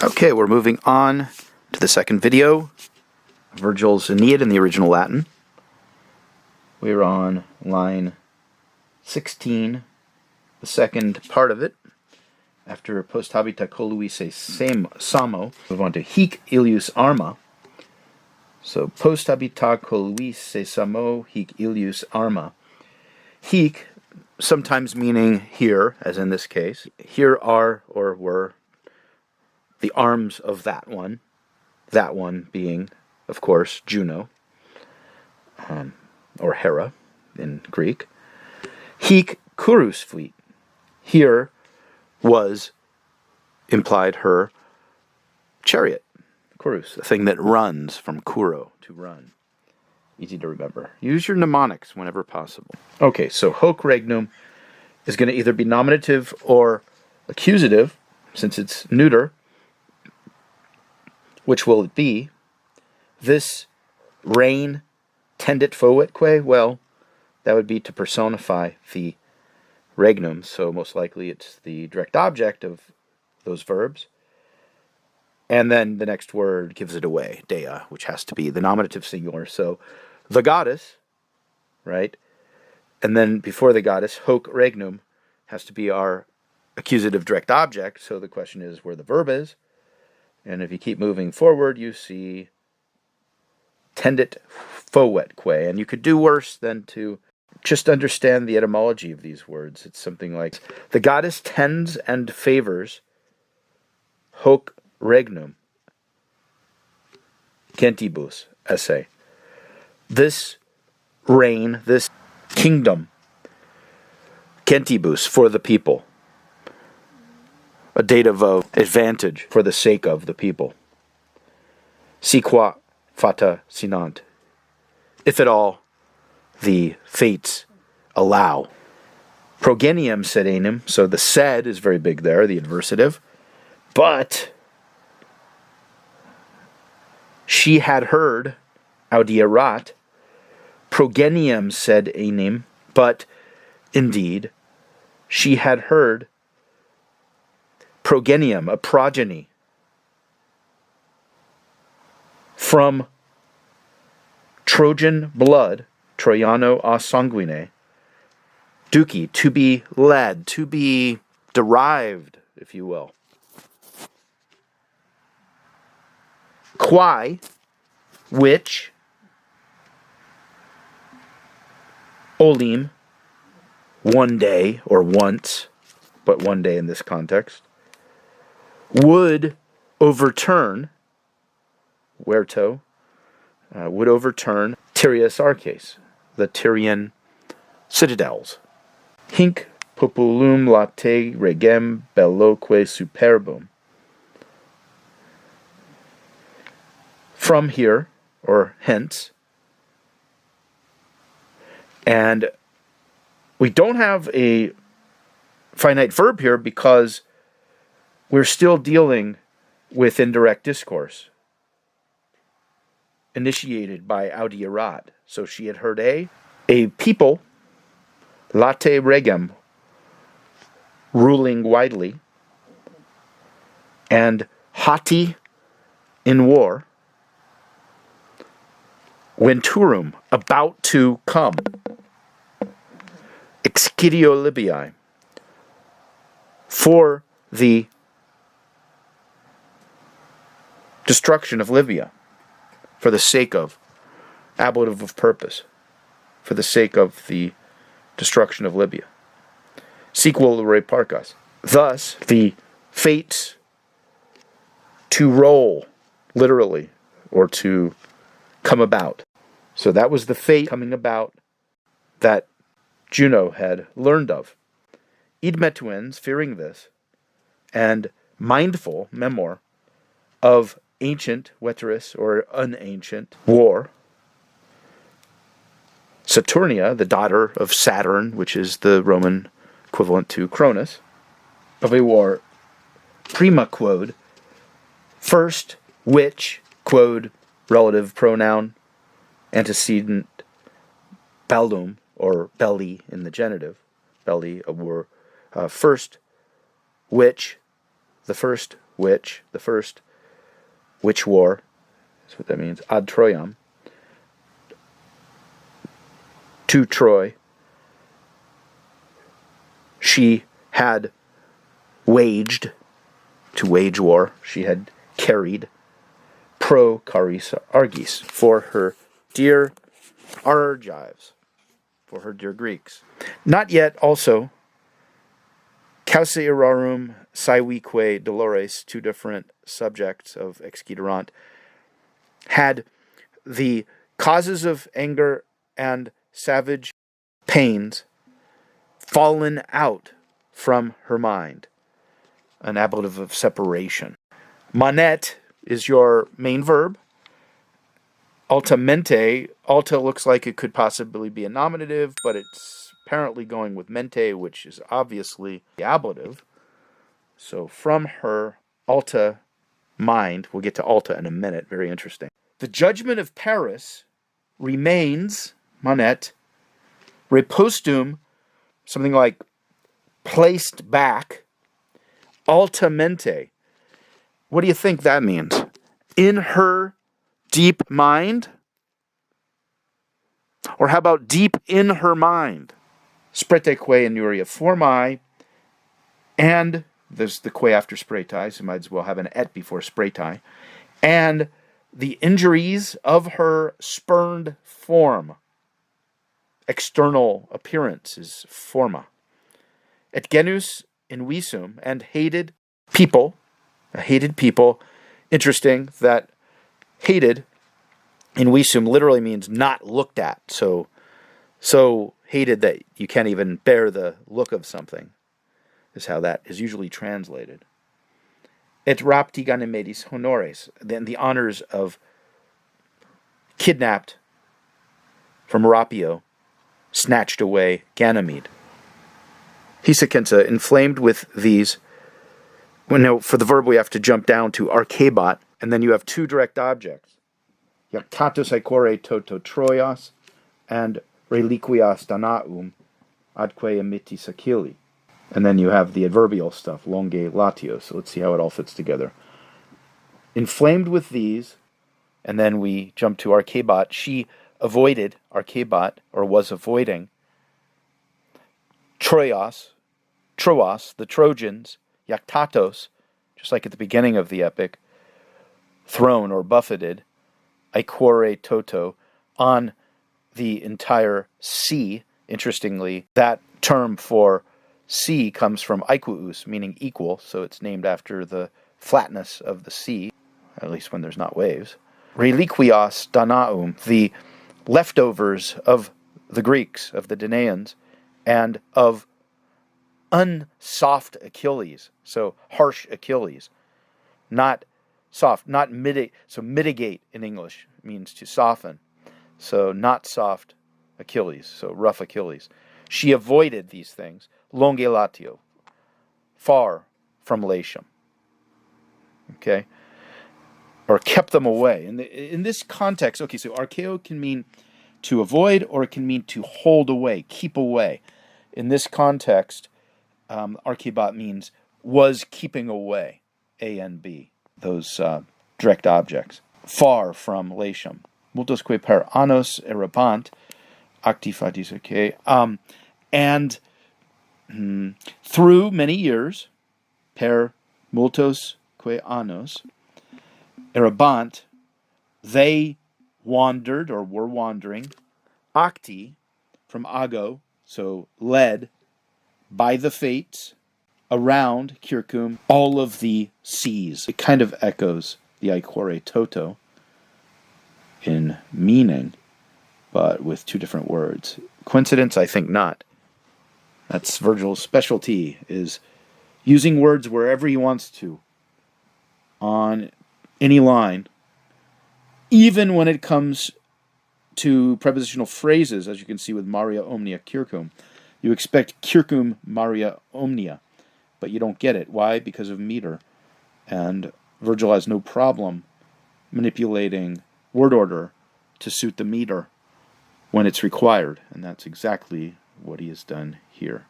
Okay, we're moving on to the second video, Vergil's Aeneid in the original Latin. We're on line 16, the second part of it. After post habita coluisse samo, move on to hic ilius arma. So post habita coluisse samo, hic ilius arma. Hic, sometimes meaning here, as in this case. Here are, or were, the arms of that one being, of course, Juno, or Hera in Greek. Hic curus fleet. Here was implied her chariot, curus, a thing that runs, from kuro, to run. Easy to remember. Use your mnemonics whenever possible. Okay, so hoc regnum is going to either be nominative or accusative, since it's neuter. Which will it be? This reign tendit foetque? Well, that would be to personify the regnum, so most likely it's the direct object of those verbs. And then the next word gives it away, dea, which has to be the nominative singular. So the goddess, right? And then before the goddess, hoc regnum has to be our accusative direct object. So the question is where the verb is. And if you keep moving forward, you see tendit foetque. And you could do worse than to just understand the etymology of these words. It's something like, the goddess tends and favors hoc regnum gentibus esse. This reign, this kingdom, gentibus, for the people. A dative of advantage, for the sake of the people. Si qua fata sinant. If at all the fates allow. Progenium sed enim, so the sed is very big there, the adversative. But she had heard, audierat, progenium sed enim, but indeed she had heard progenium, a progeny, from Trojan blood, Troiano a sanguine, duci, to be led, to be derived, if you will. Quae, which, olim, one day, or once, but one day in this context, would overturn, huerto, would overturn Tyrius Arches, the Tyrian citadels. Hinc populum late regem belloque superbum. From here, or hence, and we don't have a finite verb here because we're still dealing with indirect discourse initiated by audierat. So she had heard a people, late regem, ruling widely, and hati, in war, venturum, about to come, excidio Libyae, for the destruction of Libya, for the sake of, ablative of purpose, for the sake of the destruction of Libya. Sequel re parcas. Thus, the fates to roll, literally, or to come about. So that was the fate coming about that Juno had learned of. Id metuens, fearing this, and mindful, memor, of ancient, veteris, or unancient, war, Saturnia, the daughter of Saturn, which is the Roman equivalent to Cronus, of a war, prima quod, first, which, quod, relative pronoun, antecedent, bellum, or belly in the genitive, belly, a war, first, which, the first witch war, that's what that means, ad Troiam, to Troy, she had waged, to wage war, she had carried, pro Charis Argis, for her dear Argives, for her dear Greeks. Not yet also, causa irarum saivique dolores, two different subjects of exciderant, had the causes of anger and savage pains fallen out from her mind, an ablative of separation. Manet is your main verb. Altamente, alta looks like it could possibly be a nominative, but it's apparently going with mente, which is obviously the ablative. So from her alta mind, we'll get to alta in a minute, very interesting. The judgment of Paris remains, Manet, repostum, something like placed back, altamente. What do you think that means? In her deep mind? Or how about deep in her mind? Spreteque in Nuria formai, and there's the que after spretai, so might as well have an et before spretai, and the injuries of her spurned form. External appearance is forma. Et genus in visum, and hated people, interesting that hated in visum literally means not looked at, so hated that you can't even bear the look of something, is how that is usually translated. Et rapti Ganymedis honores, then the honors of kidnapped from Rapio, snatched away Ganymede. Hisakensa, inflamed with these. Well, no, for the verb we have to jump down to archebot, and then you have two direct objects. Iactatos aequore toto Troias, and reliquias Danaum, adque emittis Achilli. And then you have the adverbial stuff, longe latio. So let's see how it all fits together. Inflamed with these, and then we jump to archebot. She avoided, archebot, or was avoiding, Troas, the Trojans, Iactatos, just like at the beginning of the epic, thrown or buffeted, aequore toto, on the entire sea. Interestingly, that term for sea comes from aequus, meaning equal, so it's named after the flatness of the sea, at least when there's not waves. Reliquias Danaum, the leftovers of the Greeks, of the Danaans, and of unsoft Achilles, so harsh Achilles, not soft, not mitigate. So mitigate in English means to soften, so not soft Achilles, so rough Achilles. She avoided these things, longe latio, far from Latium, okay, or kept them away. In this context, okay, so archeo can mean to avoid, or it can mean to hold away, keep away. In this context, archebot means was keeping away, A and B, those direct objects, far from Latium. Multosque per annos erabant, acti fatis, okay, and through many years, per multos que annos, erabant, they wandered or were wandering, acti, from ago, so led by the fates, around Circum, all of the seas. It kind of echoes the aequore toto in meaning, but with two different words. Coincidence? I think not. That's Vergil's specialty, is using words wherever he wants to, on any line, even when it comes to prepositional phrases, as you can see with Maria Omnia Circum. You expect Circum Maria Omnia, but you don't get it. Why? Because of meter. And Vergil has no problem manipulating word order to suit the meter when it's required, and that's exactly what he has done here.